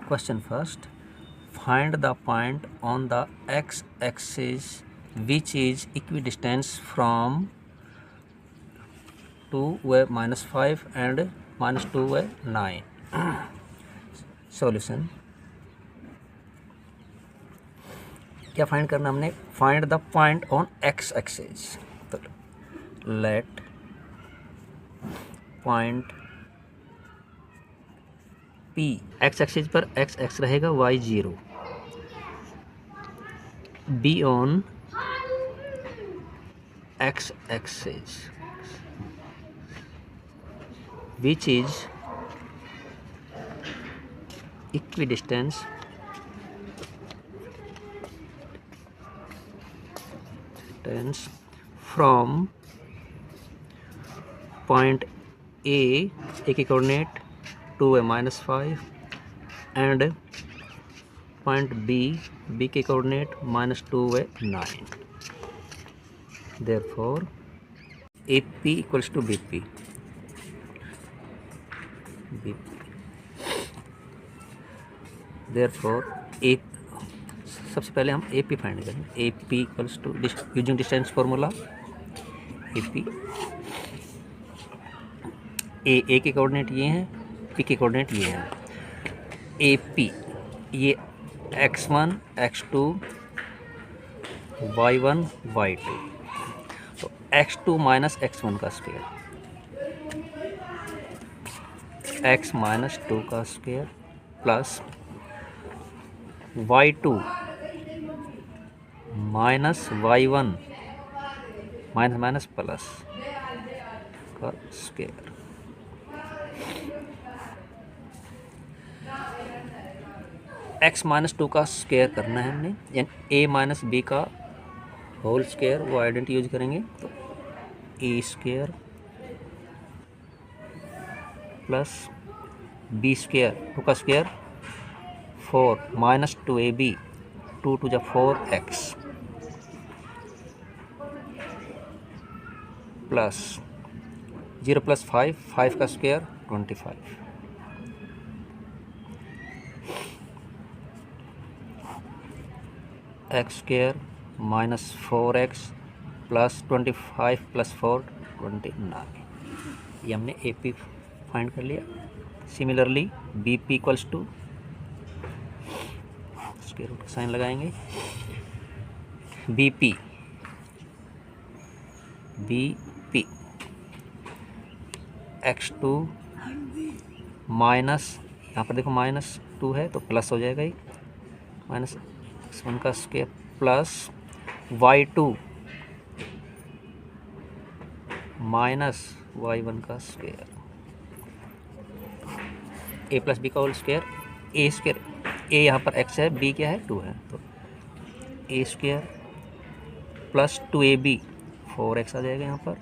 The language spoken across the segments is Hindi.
Question first. Find the point on the x-axis which is equidistant from 2y minus 5 and minus 2y 9. Solution. क्या फाइंड करना हमने? Find the point on x axis. तो let point P x axis पर एक्स एक्स रहेगा, y 0, B on x axis which is equidistant from point A के coordinate 2y minus 5 and point B के coordinate minus 2y 9. Therefore AP equals to BP. Therefore A, सबसे पहले हम AP फाइंड करेंगे. AP equals to using distance formula AP. A के कोऑर्डिनेट ये हैं, P के कोऑर्डिनेट ये हैं. AP ये x1 x2 y1 y2, तो x2 माइनस x1 का स्क्वायर, x माइनस 2 का square plus y2 minus y1 minus minus plus का स्क्वायर. x माइनस 2 का स्क्वायर करना है हमने, यानी a माइनस b का होल स्क्वायर, वो आइडेंटिटी यूज करेंगे. तो a square plus b square 2 का स्क्वायर 4 माइनस 2ab 2 टू जा 4x प्लस 0 प्लस 5 का square 25. X square minus 4x plus 25 plus 4 29. ये हमने AP फाइंड कर लिया. Similarly BP equals to square root का साइन लगाएंगे. BP x2 माइनस, यहाँ पर देखो माइनस 2 है तो प्लस हो जाएगा, ही माइनस x1 का square plus y2 minus y1 का स्क्वायर, a प्लस बी का whole square, a square, a यहाँ पर x है, b क्या है 2 है, तो a square plus 2ab 4x आ जाएगा यहाँ पर,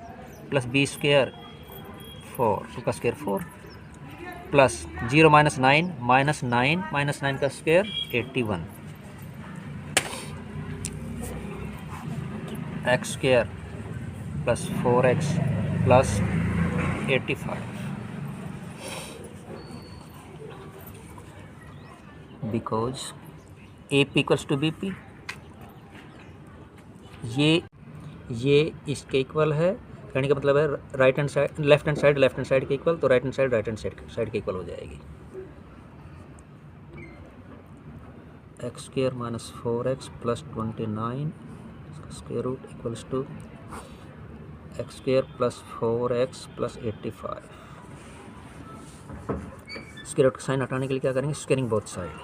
प्लस b स्क्वायर 4 2 का स्क्वायर 4 प्लस 0 माइनस 9 माइनस 9 का square 81. X square plus 4x plus 85 because AP equals to BP. ये इसके इक्वल है, कहने का मतलब है right hand side left hand side के इक्वल, तो राइट हैंड साइड के इक्वल हो जाएगी. X square minus 4x plus 29 square root equals to x square plus 4x plus 85. Square root का साइन हटाने के लिए क्या करेंगे? Squaring both side.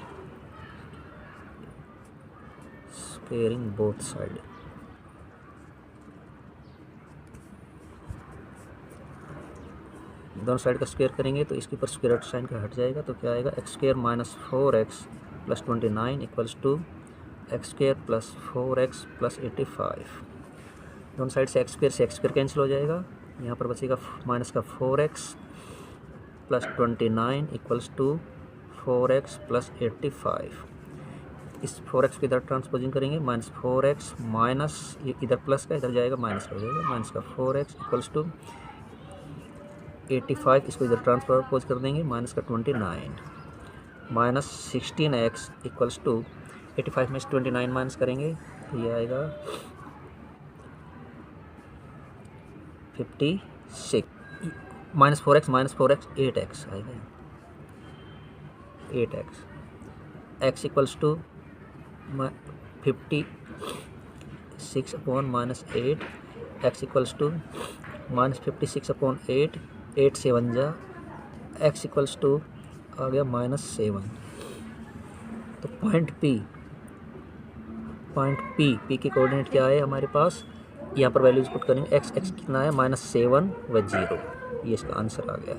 दोनों साइड का स्क्वायर करेंगे तो इसके ऊपर स्क्वायर रूट साइन का हट जाएगा, तो क्या आएगा? X square minus 4x plus 29 equals to x square plus 4x plus 85. दोनों साइड से एक्स स्क्वायर कैंसिल हो जाएगा, यहाँ पर बचेगा माइनस का 4x plus 29 equals to 4x plus 85. इस 4x को इधर ट्रांसपोजिंग करेंगे, माइनस 4x माइनस इधर प्लस का इधर जाएगा माइनस हो जाएगा, माइनस का 4x इक्वल्स टू 85. इसको इधर ट्रांसपोज कर देंगे, माइनस का 29 माइनस 16x इक्वल्स टू 85 में से 29 माइनस करेंगे तो ये आएगा 56 माइनस 4x 8x आएगा 8x x equals to 56 upon minus 8 x equals to minus 56 upon 8 8 से 1 जा x इक्वल्स टू आ गया -7। तो पॉइंट P के कोऑर्डिनेट क्या है हमारे पास, यहाँ पर वैल्यूज पुट करेंगे। x कितना है -7 व 0, ये इसका आंसर आ गया।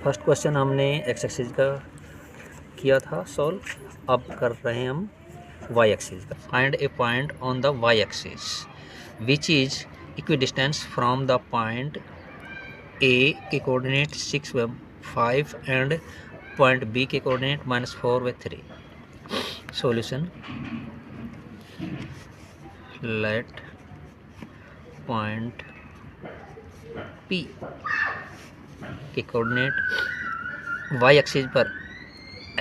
फर्स्ट क्वेश्चन हमने x एक्सिस का किया था सॉल्व, अब कर रहे हैं हम y एक्सिस का। Find A point on the y axis which is equidistance from the point A के कोऑर्डिनेट 6 व 5 एंड पॉइंट B के कोऑर्डिनेट -4 व 3। सॉल्यूशन, लेट पॉइंट P के कोऑर्डिनेट y एक्सिस पर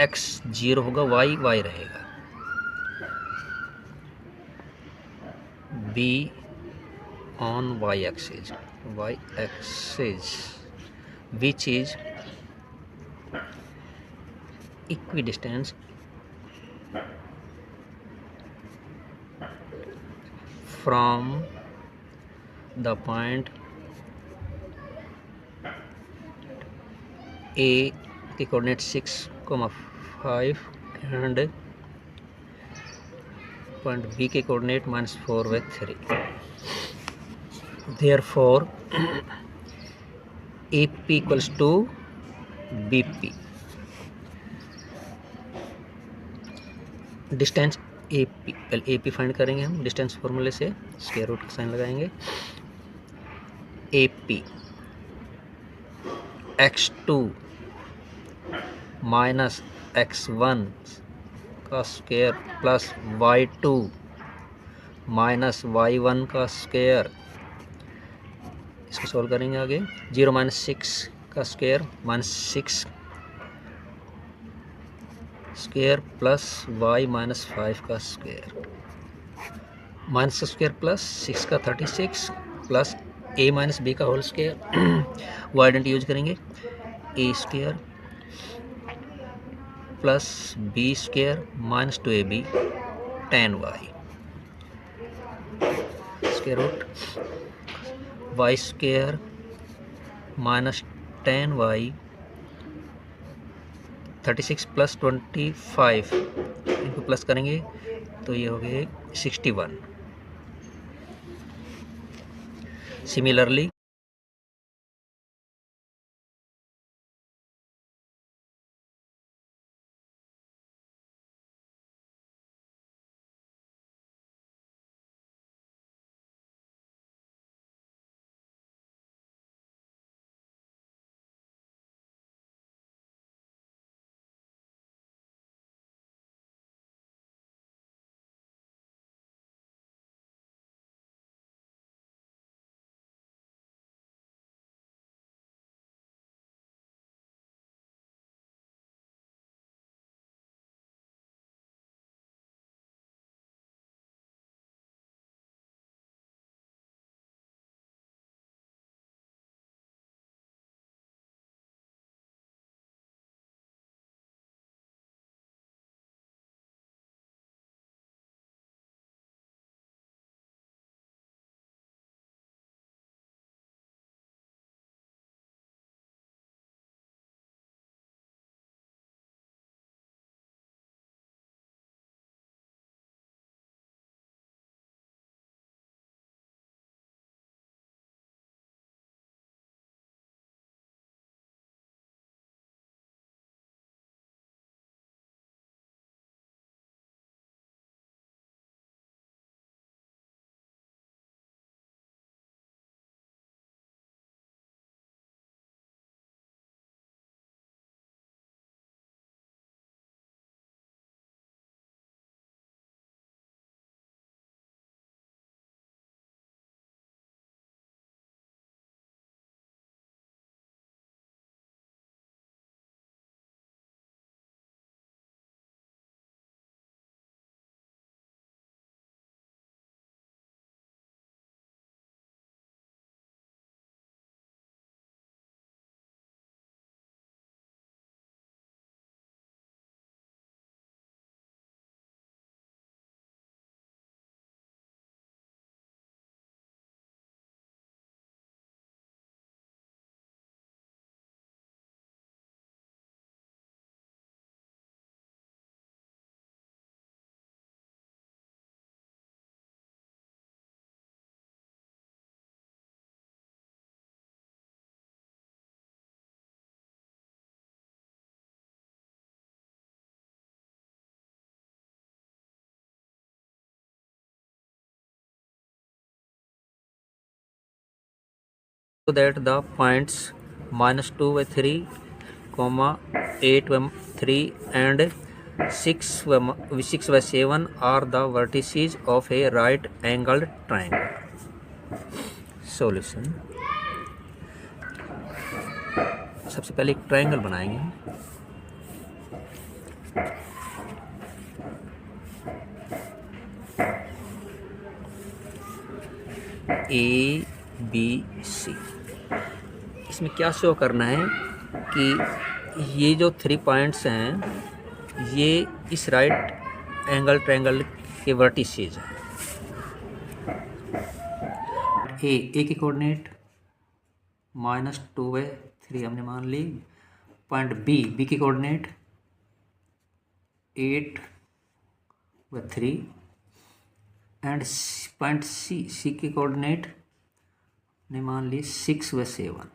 x 0 होगा, y रहेगा। B on y axis which is equidistant from the point A के कोऑर्डिनेट 6, 5 एंड पॉइंट B के कोऑर्डिनेट -4 व 3। Therefore AP equals to BP। Distance AP, पहले AP फाइंड करेंगे हम डिस्टेंस फॉर्मूले से, स्क्वायर रूट का साइन लगाएंगे। AP x2 माइनस x1 का square plus y2 minus y1 का स्क्वायर, इसको सॉल्व करेंगे आगे। 0 - 6 का स्क्वायर -6 स्क्वायर प्लस y -5 का स्क्वायर, माइनस का स्क्वायर प्लस 6 का 36 प्लस a - b का होल स्क्वायर। वो आइडेंटिटी यूज करेंगे, a square plus b square minus 2ab tan y square root y square minus tan y 36 plus 25 इनको प्लस करेंगे तो ये हो गए 61। Similarly so that the points -2 by 3, 8 by 3 and 6 by 7 are the vertices of a right angled triangle. Solution, सबसे पहले एक ट्रायंगल बनाएंगे। ए बी सी, इसमें क्या शो करना है कि ये जो 3 पॉइंट्स हैं ये इस राइट एंगल ट्रायंगल के वर्टिसेज हैं। ए की कोऑर्डिनेट -2 by 3 हमने मान ली। पॉइंट बी की coordinate 8 by 3 and point C की कोऑर्डिनेट ने मान ली 6 by 7।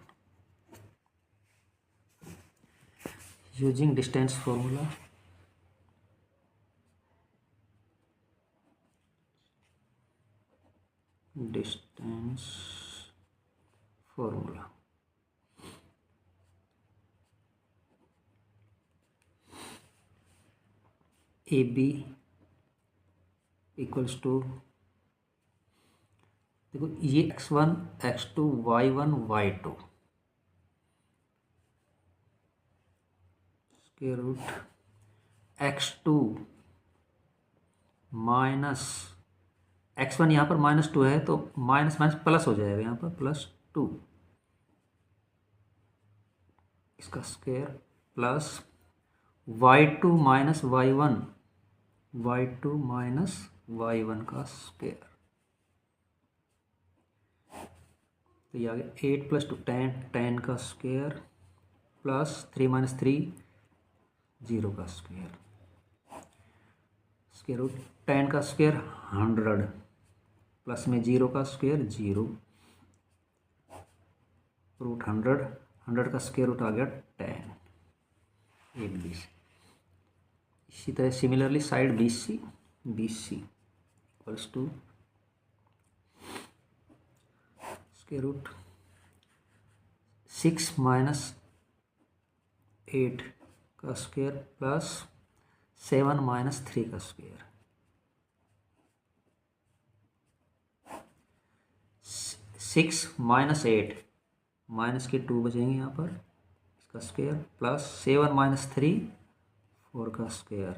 Using distance formula, distance formula, A B equals to, देखो ये x1 x2 y1 y2 square root x2 minus x1, यहाँ पर -2 है तो माइनस माइनस प्लस हो जाएगा, यहाँ पर +2 इसका square plus y2 minus y1 का स्क्वायर, तो ये आ गया 8 + 2 10 का स्क्वायर प्लस 3 - 3 0 का स्क्वायर, स्क्वायर रूट 10 का स्क्वायर 100 प्लस में 0 का स्क्वायर 0 रूट 100 का स्क्वायर रूट आ गया 10। एक बी सी, इसी तरह similarly side B C equals to square root 6 - 8 का स्क्वायर प्लस 7 - 3 का स्क्वायर, 6 - 8 माइनस के 2 बचेंगे यहाँ पर, इसका स्क्वायर प्लस 7 - 3 4 का स्क्वायर,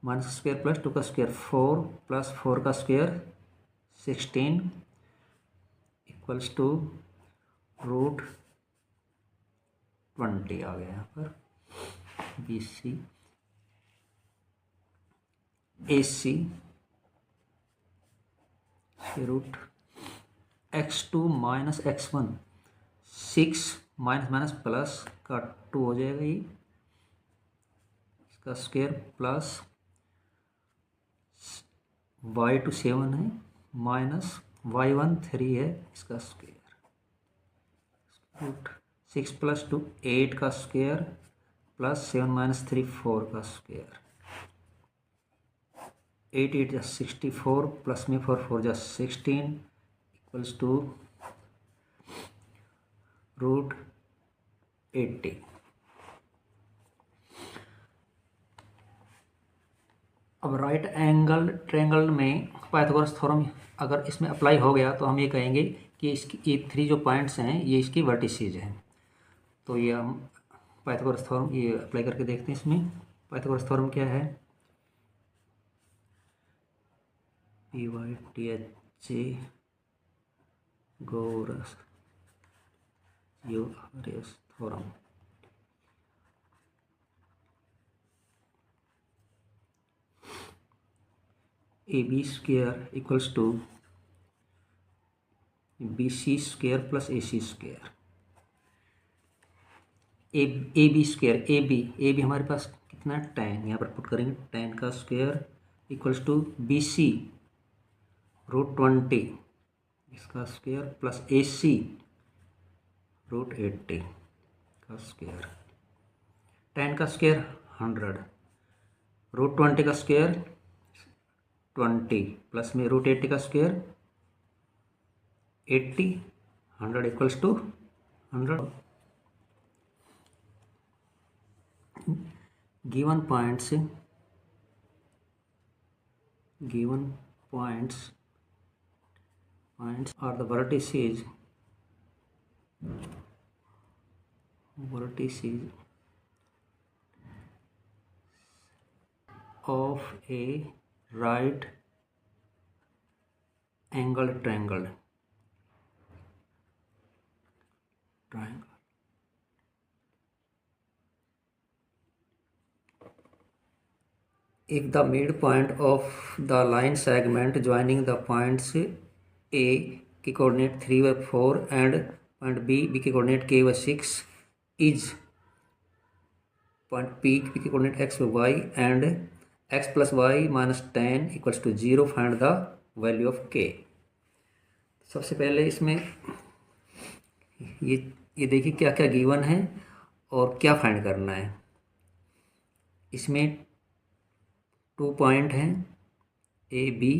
माइनस का स्क्वायर प्लस 2 का स्क्वायर 4 प्लस 4 का स्क्वायर 16 इक्वल्स टू रूट 20 आ गया यहाँ पर। B C A C root x2 minus x1 6 minus minus plus का 2 हो जाएगा, ये इसका स्क्वायर प्लस y2 7 है माइनस y1 3 है, इसका स्क्वायर रूट 6 + 2 8 का स्क्वायर प्लस 7 - 3 4 का स्क्वायर, 8 8 = 64 प्लस में 4 4 = 16 इक्वल्स टू रूट 80। अब राइट एंगल ट्रायंगल में पाइथागोरस थ्योरम अगर इसमें अप्लाई हो गया तो हम ये कहेंगे कि इसकी ये 3 जो पॉइंट्स हैं ये इसकी वर्टिसेज हैं। तो ये हम पाइथागोरस थ्योरम ये अप्लाई करके देखते हैं। इसमें पाइथागोरस थ्योरम क्या है, Pythagoras theorem, AB square equals to BC square plus AC square, A B square A B हमारे पास कितना 10, यहाँ पर पुट करेंगे 10 का square equals to BC root 20 इसका स्क्वायर प्लस AC रूट 80 का स्क्वायर, 10 का स्क्वायर 100 रूट 20 का स्क्वायर 20 प्लस में रूट 80 का square 80 100 equals to 100. Given points are the vertices of a right angled triangle. If the midpoint of the line segment joining the points A की coordinate 3/4 and point B की coordinate k/6 is point P की coordinate x/y and x plus y minus tan equals to 0, find the value of k. सबसे पहले इसमें ये देखिए क्या क्या गिवन है और क्या फाइंड करना है. इसमें 2 पॉइंट हैं ए बी.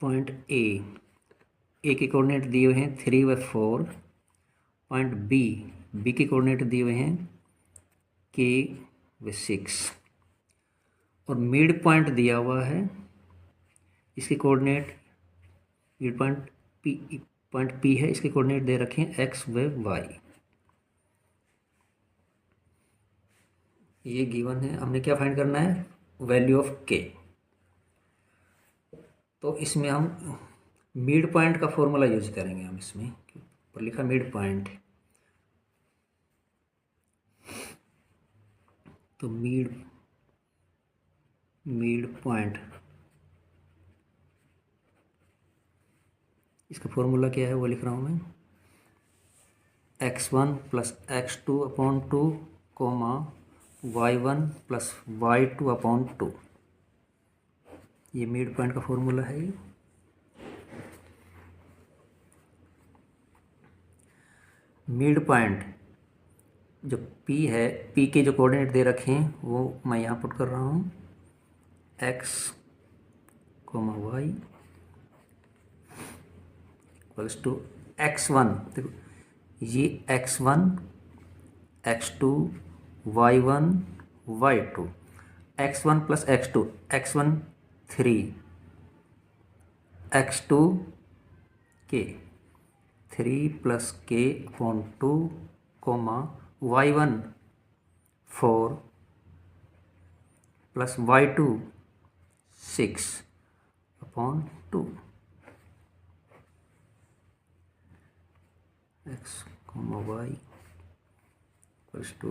पॉइंट ए के कोऑर्डिनेट दिए हुए हैं 3/4. पॉइंट बी के कोऑर्डिनेट दिए हुए हैं k/6 और मिड पॉइंट दिया हुआ है. इसके कोऑर्डिनेट मिड पॉइंट P है, इसके कोऑर्डिनेट दे रखे हैं x/y. ये गिवन है. हमने क्या फाइंड करना है? Value of k. तो इसमें हम मिड पॉइंट का फॉर्मूला यूज करेंगे. हम इसमें ऊपर लिखा मिड पॉइंट, तो मिड पॉइंट इसका फॉर्मूला क्या है वो लिख रहा हूँ मैं. x1 plus x2/2 coma y1 plus y2/2. ये मिड पॉइंट का फॉर्मूला है. मिड पॉइंट जो P है, P के जो कोऑर्डिनेट दे रखे हैं वो मैं यहाँ पुट कर रहा हूँ. x, y equals to x1. देखो ये x1, x2, y1, y2. x1 plus x2, x1 3, x2 k, 3 plus k/2 comma y1 4 plus y2 6/2. x, y equals to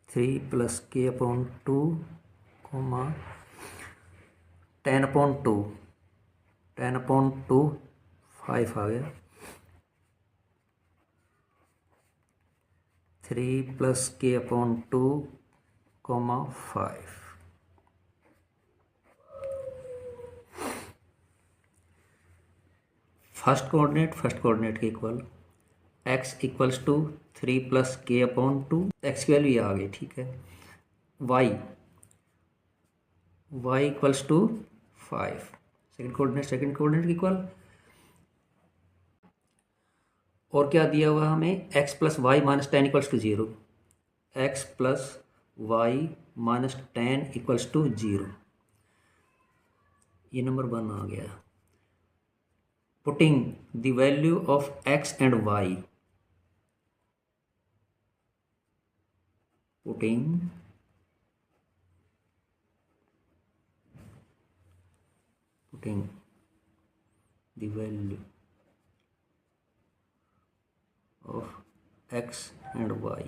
3 plus k/2 comma 10/2 5 आ गया. 3 plus k/2 comma 5. First coordinate के equal x equals to 3 plus k/2. x की वैल्यू ये आ गई, ठीक है. y equals to 5. Second coordinate के इक्वल. और क्या दिया हुआ हमें? x plus y minus 10 equals to 0. x plus y minus 10 equals to 0. ये नंबर 1 आ गया. Putting the value of x and y. Putting the value of x and y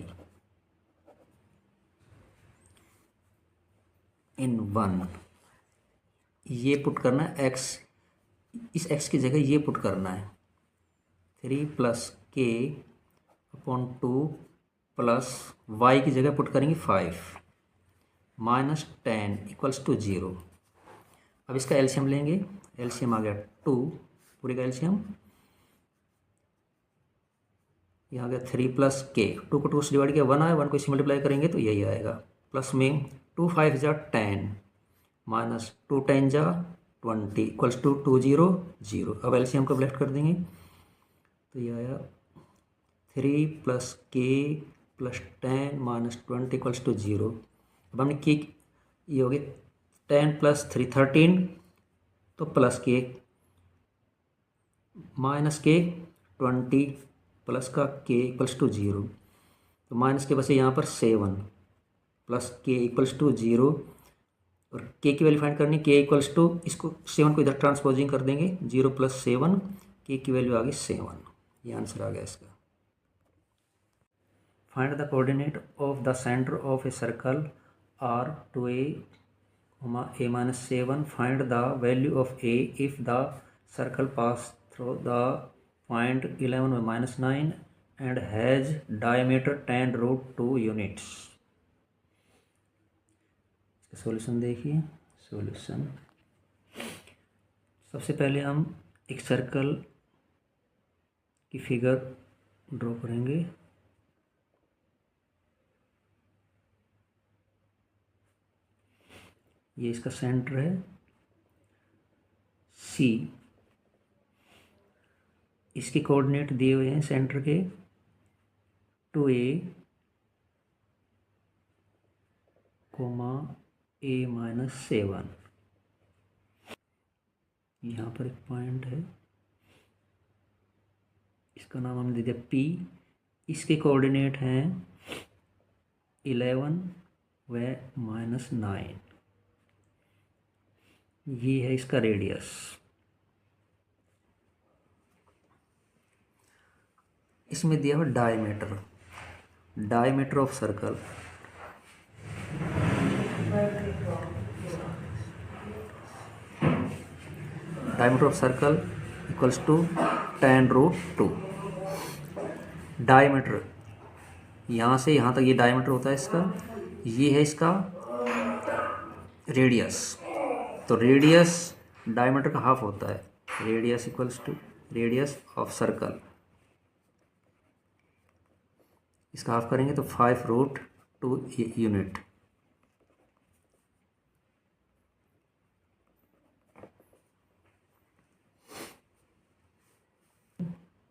in 1. ये पुट करना है x, इस x की जगह ये पुट करना है. 3 प्लस k/2 प्लस y की जगह पुट करेंगे 5 माइनस 10 इक्वल्स टू 0. अब इसका एलसीएम लेंगे. एलसीएम आ गया 2. पूरे का एलसीएम यहाँ आ गया 3 प्लस k. 2 को 2 से डिवाइड किया 1 आया. 1 को इससे मल्टीप्लाई करेंगे तो यही आएगा. प्लस में 2 5 जा 10 माइनस 2 10 जा 20 इक्वल्स टू 2 0 0। अब एलसीएम को लेफ्ट कर देंगे तो ये आया 3 प्लस के प्लस 10 माइनस 20 इक्वल्स टू 0। अब हमने के ये हो गया 10 प्लस 3 13 तो प्लस के माइनस के 20 प्लस का के इक्वल्स टू 0। तो माइनस के बसे यहाँ पर 7 प्लस के इक्वल्स टू 0 और के की वैल्यू फाइंड करनी के इक्वल्स टू इसको 7 को इधर ट्रांसपोजिंग कर देंगे 0 प्लस 7 के की वैल्यू आ गई 7। ये आंसर आ गया इसका। Find the coordinate of the centre of a circle R to a minus 7. Find the value of a if the circle pass through the point 11 minus 9 and has diameter 10 root 2 units. इसका सॉल्यूशन देखिए। सॉल्यूशन सबसे पहले हम एक सर्कल की फिगर ड्रॉ करेंगे। ये इसका सेंटर है C। इसके कोऑर्डिनेट दिए हुए हैं सेंटर के 2a, a minus 7। यहाँ पर एक पॉइंट है, इसका नाम हमने दे दिया P। इसके कोऑर्डिनेट हैं 11 व -9। ये है इसका रेडियस। इसमें दिया हुआ diameter, diameter of circle equals to 10 root 2। Diameter यहाँ से यहाँ तक ये डायमीटर होता है इसका, ये है इसका रेडियस। तो रेडियस डायमीटर का हाफ होता है, radius equals to radius of circle. इसका हाफ करेंगे तो 5 root 2 unit.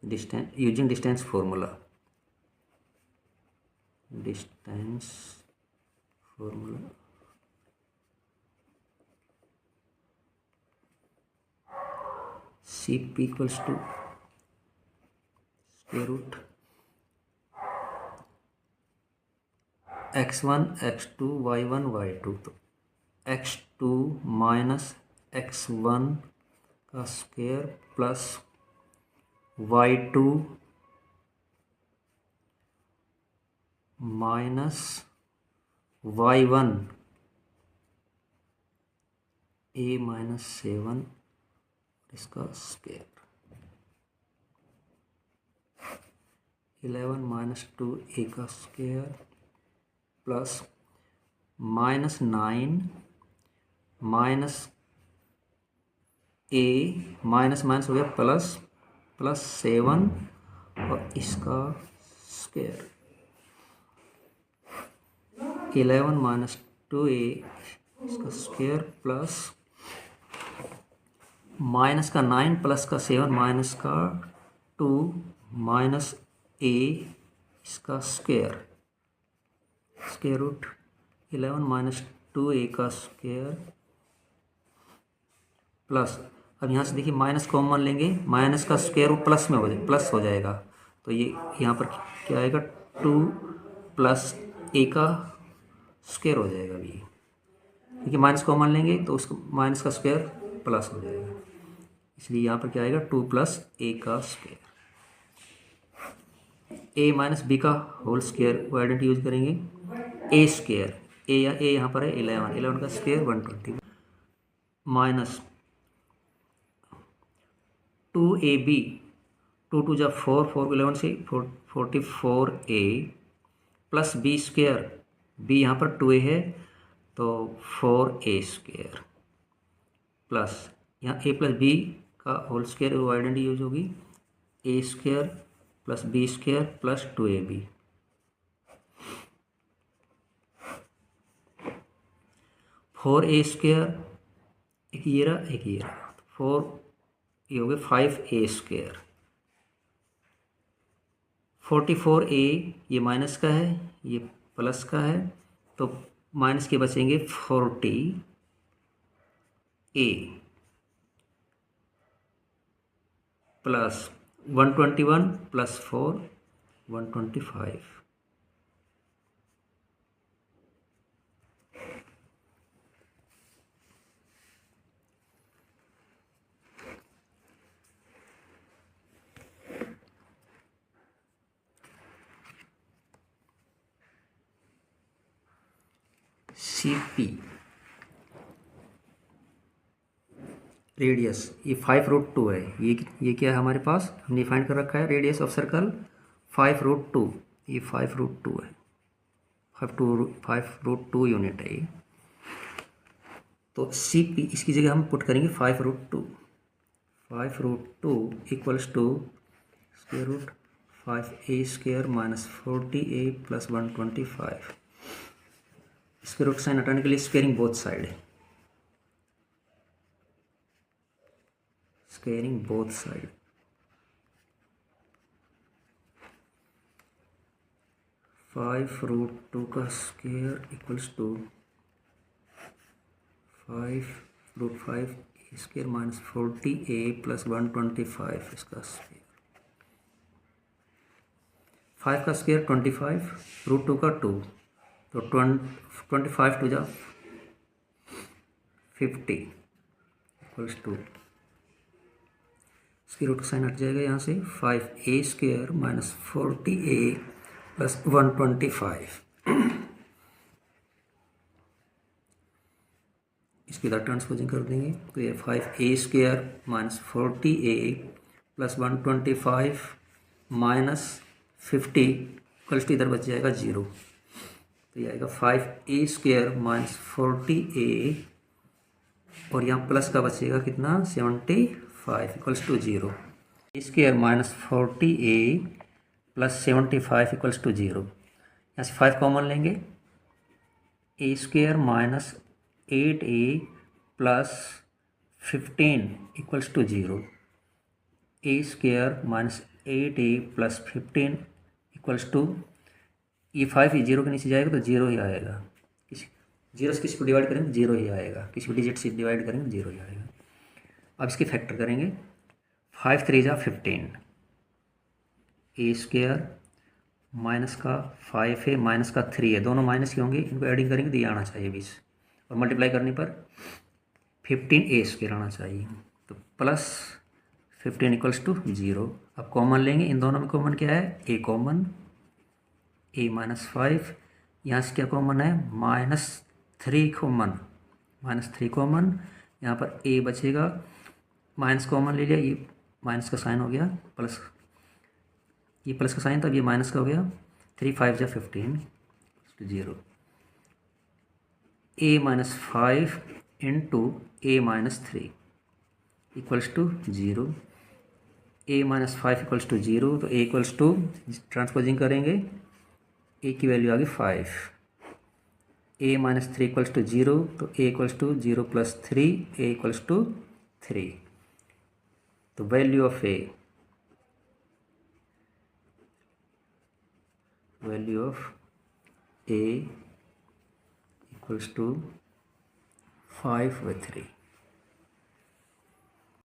Distance using distance formula, CP equals to square root x1 x2 y1 y2। तो x2 माइनस x1 का square plus y2 minus y1 a minus 7 इसका स्क्वायर। 11 माइनस 2a का square plus minus 9 minus a minus minus हो गया प्लस 7 और इसका स्क्वायर। 11 माइनस 2a इसका स्क्वायर प्लस माइनस का 9 प्लस का 7 माइनस का 2 माइनस a इसका square, square root 11 minus 2a का स्क्वायर प्लस, अब यहाँ से देखिए माइनस कॉमन लेंगे, माइनस का स्क्वायर रूट प्लस में प्लस हो जाएगा। तो ये यहाँ पर क्या आएगा 2 प्लस a का स्क्वायर हो जाएगा। अभी देखिए माइनस कॉमन लेंगे तो उसको माइनस का स्क्वायर प्लस हो जाएगा, इसलिए यहाँ पर क्या आएगा 2 प्लस a का स्क्वायर। a माइनस b का होल स्क्वायर वो आइडेंटिटी यूज करेंगे, a स्क्वायर, a यहाँ पर है 11 का स्क्वायर 120 माइनस 2ab 2 2 जा 4 4 11 से 44a plus b square, b यहाँ पर 2a है तो 4a स्क्वायर प्लस यहाँ a प्लस b का होल स्क्वायर वो आइडेंटिटी यूज होगी, a square plus b square plus 2ab। 4a² एक ये रहा एक ये रहा, 4 ये हो गया 5a²। 44a ये माइनस का है ये प्लस का है, तो माइनस के बचेंगे 40a plus 121 plus 4 125। CP radius ये 5√2 है। ये क्या है हमारे पास, हमने फाइंड कर रखा है रेडियस ऑफ सर्कल 5√2। ये 5√2 है, 5√2 यूनिट है ये। तो CP इसकी जगह हम पुट करेंगे 5√2। 5√2 equals to square root 5a² minus 40a plus 125। Square root sign हटाने के लिए स्क्वेयरिंग बोथ साइड है, स्क्वेयरिंग बोथ साइड। 5√2 का square equals to 5√5a² minus 40a plus 125 इसका स्क्वायर। 5 का स्क्वायर 25, √2 का 2, तो 25 टू जा 50 इक्वल्स टू इसकी रूट साइन हट जाएगा यहाँ से 5a² माइनस 40a प्लस 125। इसकी इधर ट्रांसपोजिंग कर देंगे तो ये 5a² minus 40a plus 125 minus 50 equals to इधर बच जाएगा 0। तो ये आएगा 5a² माइनस 40a और यहाँ प्लस का बचेगा कितना 75 equals to 0। a² minus 40a plus 75 equals to 0। यहाँ से 5 कॉमन लेंगे, a² minus 8a plus 15 equals to 0। a² minus 8a plus 15 equals to ये 5 ये 0 के नीचे जाएगा तो 0 ही आएगा। किसी 0 से किसी को डिवाइड करेंगे 0 ही आएगा, किसी को डिजिट से डिवाइड करेंगे 0 ही आएगा। अब इसके फैक्टर करेंगे 5 3 जा 15, a² माइनस का 5 है माइनस का 3 है, दोनों माइनस के होंगे, इनको एडिंग करेंगे तो ये आना चाहिए 20 और मल्टीप्लाई करने पर 15a² आना चाहिए। तो प्लस 15 इक्वल्स टू 0। अब कॉमन लेंगे, इन दोनों में कॉमन क्या है a कॉमन, a माइनस 5, यहाँ से क्या कॉमन है -3 कॉमन, -3 कॉमन, यहाँ पर a बचेगा, माइनस कॉमन ले लिया, ये माइनस का साइन हो गया, प्लस ये प्लस का साइन था, अब ये माइनस का हो गया, 3 5 जा 15 0। a minus 5 into a minus 3 equals to 0। a minus 5 equals to 0, तो a इक्वल्स टू ट्रांसपोजिंग करेंगे, a की वैल्यू आ गई 5, a माइनस 3 इक्वल्स टू 0, तो a equals to 0 plus 3, a equals to 3। तो value of a, value of a equals to 5/3।